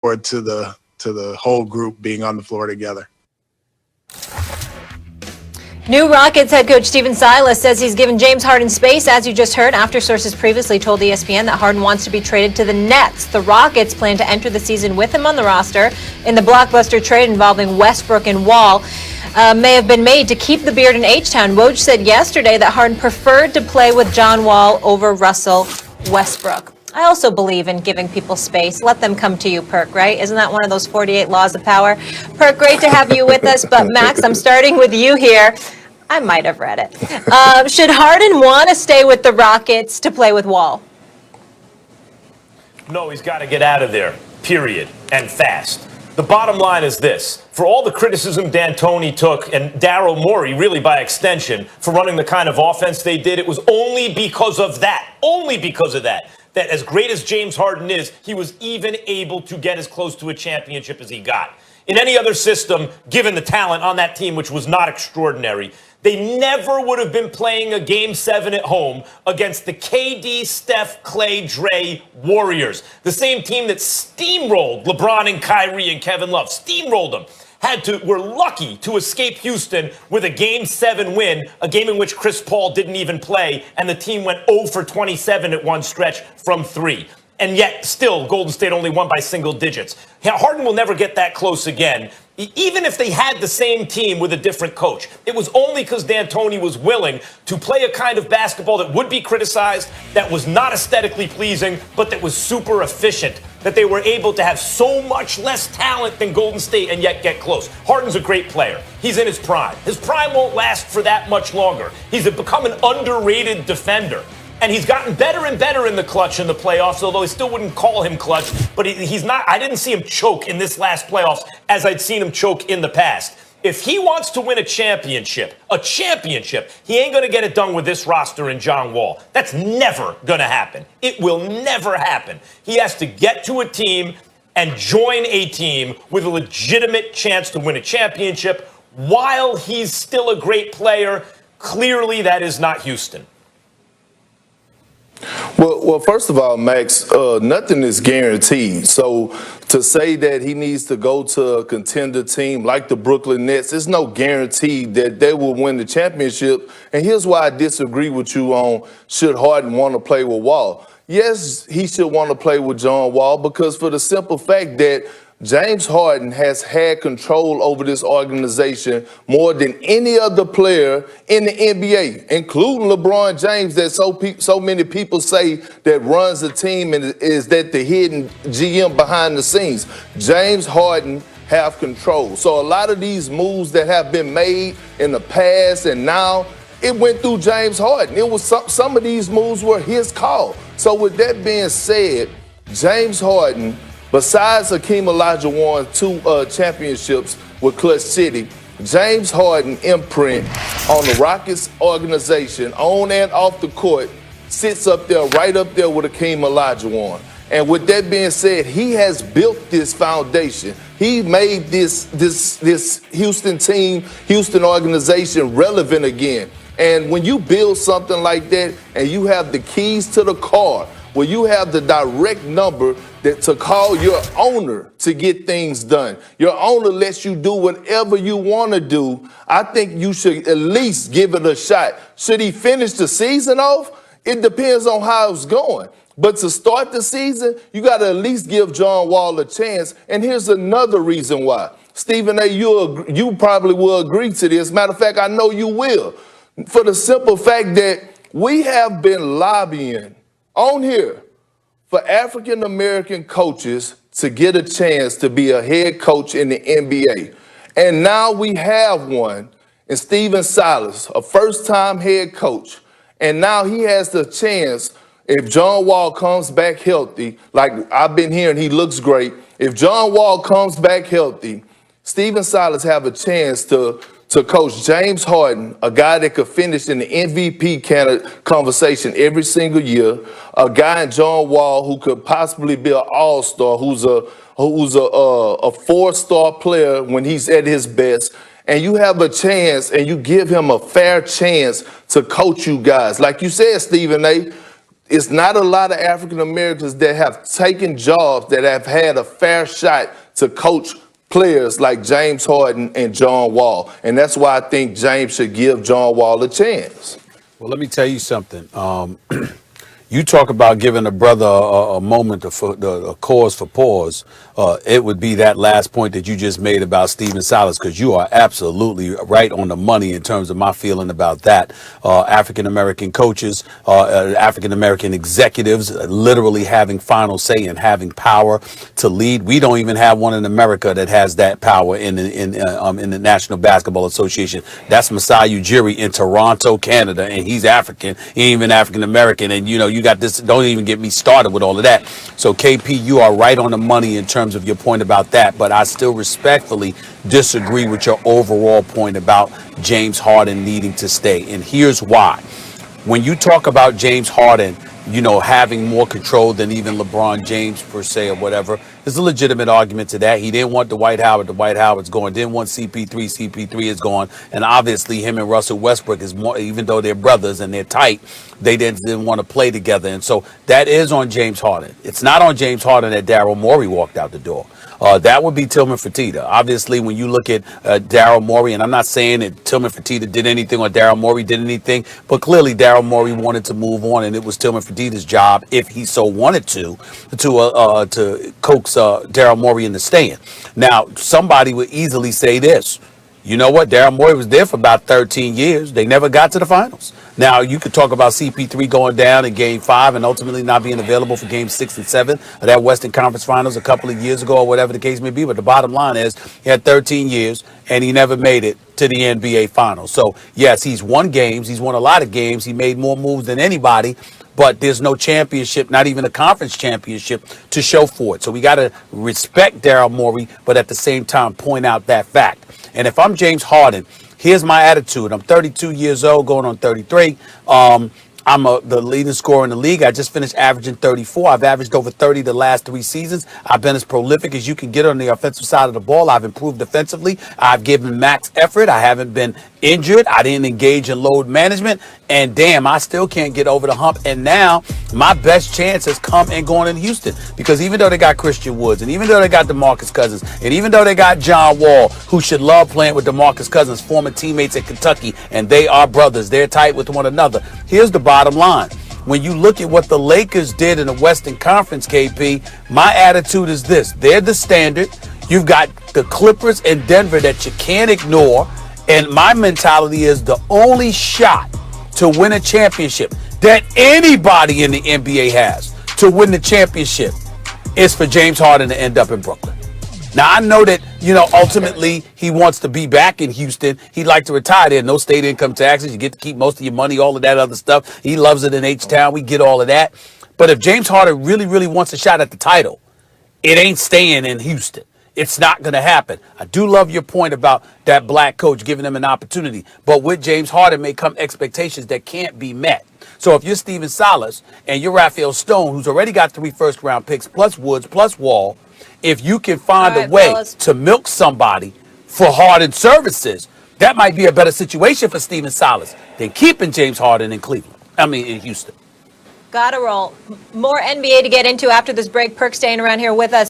forward to the whole group being on the floor together. New Rockets head coach Stephen Silas says he's given James Harden space, as you just heard, after sources previously told ESPN that Harden wants to be traded to the Nets. The Rockets plan to enter the season with him on the roster in the blockbuster trade involving Westbrook and Wall. May have been made to keep the beard in H-Town. Woj said yesterday that Harden preferred to play with John Wall over Russell Westbrook. I also believe in giving people space. Let them come to you, Perk, right? Isn't that one of those 48 laws of power? Perk, great to have you with us. But Max, I'm starting with you here. I might have read it. Should Harden want to stay with the Rockets to play with Wall? No, he's got to get out of there, period, and fast. The bottom line is this. For all the criticism D'Antoni took, and Daryl Morey, really by extension, for running the kind of offense they did, it was only because of that. Only because of that. That as great as James Harden is, he was even able to get as close to a championship as he got. In any other system, given the talent on that team, which was not extraordinary, they never would have been playing a Game 7 at home against the KD, Steph, Clay, Dre Warriors. The same team that steamrolled LeBron and Kyrie and Kevin Love. Steamrolled them. Were lucky to escape Houston with a Game 7 win, a game in which Chris Paul didn't even play, and the team went 0 for 27 at one stretch from 3. And yet, still, Golden State only won by single digits. Harden will never get that close again, even if they had the same team with a different coach. It was only because D'Antoni was willing to play a kind of basketball that would be criticized, that was not aesthetically pleasing, but that was super efficient, that they were able to have so much less talent than Golden State and yet get close. Harden's a great player. He's in his prime. His prime won't last for that much longer. He's become an underrated defender. And he's gotten better and better in the clutch in the playoffs, although I still wouldn't call him clutch. But he's not. I didn't see him choke in this last playoffs as I'd seen him choke in the past. If he wants to win a championship, he ain't going to get it done with this roster and John Wall. That's never going to happen. It will never happen. He has to get to a team and join a team with a legitimate chance to win a championship while he's still a great player. Clearly, that is not Houston. Well, first of all, Max, nothing is guaranteed. So to say that he needs to go to a contender team like the Brooklyn Nets, there's no guarantee that they will win the championship. And here's why I disagree with you on should Harden want to play with Wall. Yes, he should want to play with John Wall because for the simple fact that James Harden has had control over this organization more than any other player in the NBA, including LeBron James, that so many people say that runs the team and is that the hidden GM behind the scenes. James Harden have control. So a lot of these moves that have been made in the past and now, it went through James Harden. It was some of these moves were his call. So with that being said, James Harden, besides Hakeem Olajuwon 2 championships with Clutch City, James Harden imprint on the Rockets organization, on and off the court, sits up there, right up there with Hakeem Olajuwon. And with that being said, he has built this foundation. He made this Houston team, Houston organization relevant again. And when you build something like that and you have the keys to the car, where you have the direct number to call your owner to get things done. Your owner lets you do whatever you want to do. I think you should at least give it a shot. Should he finish the season off? It depends on how it's going. But to start the season, you got to at least give John Wall a chance. And here's another reason why. Stephen A., you probably will agree to this. Matter of fact, I know you will. For the simple fact that we have been lobbying on here for African-American coaches to get a chance to be a head coach in the NBA. And now we have one in Stephen Silas, a first-time head coach. And now he has the chance, if John Wall comes back healthy, like I've been hearing he looks great, if John Wall comes back healthy, Stephen Silas have a chance to coach James Harden, a guy that could finish in the MVP candidate conversation every single year, a guy in John Wall who could possibly be an all-star, who's a four-star player when he's at his best, and you have a chance and you give him a fair chance to coach you guys. Like you said, Stephen A., it's not a lot of African Americans that have taken jobs that have had a fair shot to coach players like James Harden and John Wall. And that's why I think James should give John Wall a chance. Well, let me tell you something. You talk about giving a brother a moment, a cause for pause. It would be that last point that you just made about Stephen Silas, because you are absolutely right on the money in terms of my feeling about that. African-American coaches, African-American executives literally having final say and having power to lead. We don't even have one in America that has that power in the National Basketball Association. That's Masai Ujiri in Toronto, Canada, and he's African. He ain't even African-American. And, you got this. Don't even get me started with all of that. So, KP, you are right on the money in terms of your point about that. But I still respectfully disagree with your overall point about James Harden needing to stay. And here's why. When you talk about James Harden, having more control than even LeBron James per se or whatever, there's a legitimate argument to that. He didn't want Dwight Howard. Dwight Howard's gone. Didn't want CP3. CP3 is gone. And obviously him and Russell Westbrook is more, even though they're brothers and they're tight, they didn't want to play together. And so that is on James Harden. It's not on James Harden that Daryl Morey walked out the door. That would be Tillman Fertitta. Obviously, when you look at Daryl Morey, and I'm not saying that Tillman Fertitta did anything or Daryl Morey did anything, but clearly Daryl Morey wanted to move on, and it was Tillman Fertitta's job, if he so wanted to coax Daryl Morey into staying. Now, somebody would easily say this. You know what? Daryl Morey was there for about 13 years. They never got to the finals. Now, you could talk about CP3 going down in Game 5 and ultimately not being available for Game 6 and 7 of that Western Conference Finals a couple of years ago or whatever the case may be. But the bottom line is he had 13 years and he never made it to the NBA Finals. So, yes, he's won games. He's won a lot of games. He made more moves than anybody. But there's no championship, not even a conference championship, to show for it. So we got to respect Daryl Morey, but at the same time point out that fact. And if I'm James Harden, here's my attitude. I'm 32 years old, going on 33. I'm the leading scorer in the league. I just finished averaging 34. I've averaged over 30 the last 3 seasons. I've been as prolific as you can get on the offensive side of the ball. I've improved defensively. I've given max effort. I haven't been injured. I didn't engage in load management. And damn, I still can't get over the hump. And now my best chance has come and gone in Houston, because even though they got Christian Woods, and even though they got DeMarcus Cousins, and even though they got John Wall, who should love playing with DeMarcus Cousins, former teammates at Kentucky, and they are brothers. They're tight with one another. Here's the bottom line. When you look at what the Lakers did in the Western Conference, KP, my attitude is this. They're the standard. You've got the Clippers and Denver that you can't ignore. And my mentality is the only shot to win a championship that anybody in the NBA has to win the championship is for James Harden to end up in Brooklyn. Now, I know that, ultimately he wants to be back in Houston. He'd like to retire there. No state income taxes. You get to keep most of your money, all of that other stuff. He loves it in H-Town. We get all of that. But if James Harden really, really wants a shot at the title, it ain't staying in Houston. It's not going to happen. I do love your point about that black coach giving them an opportunity. But with James Harden may come expectations that can't be met. So if you're Stephen Silas and you're Raphael Stone, who's already got 3 first-round picks, plus Woods, plus Wall, if you can find a way to milk somebody for Harden services, that might be a better situation for Stephen Silas than keeping James Harden in in Houston. Gotta roll. More NBA to get into after this break. Perk staying around here with us.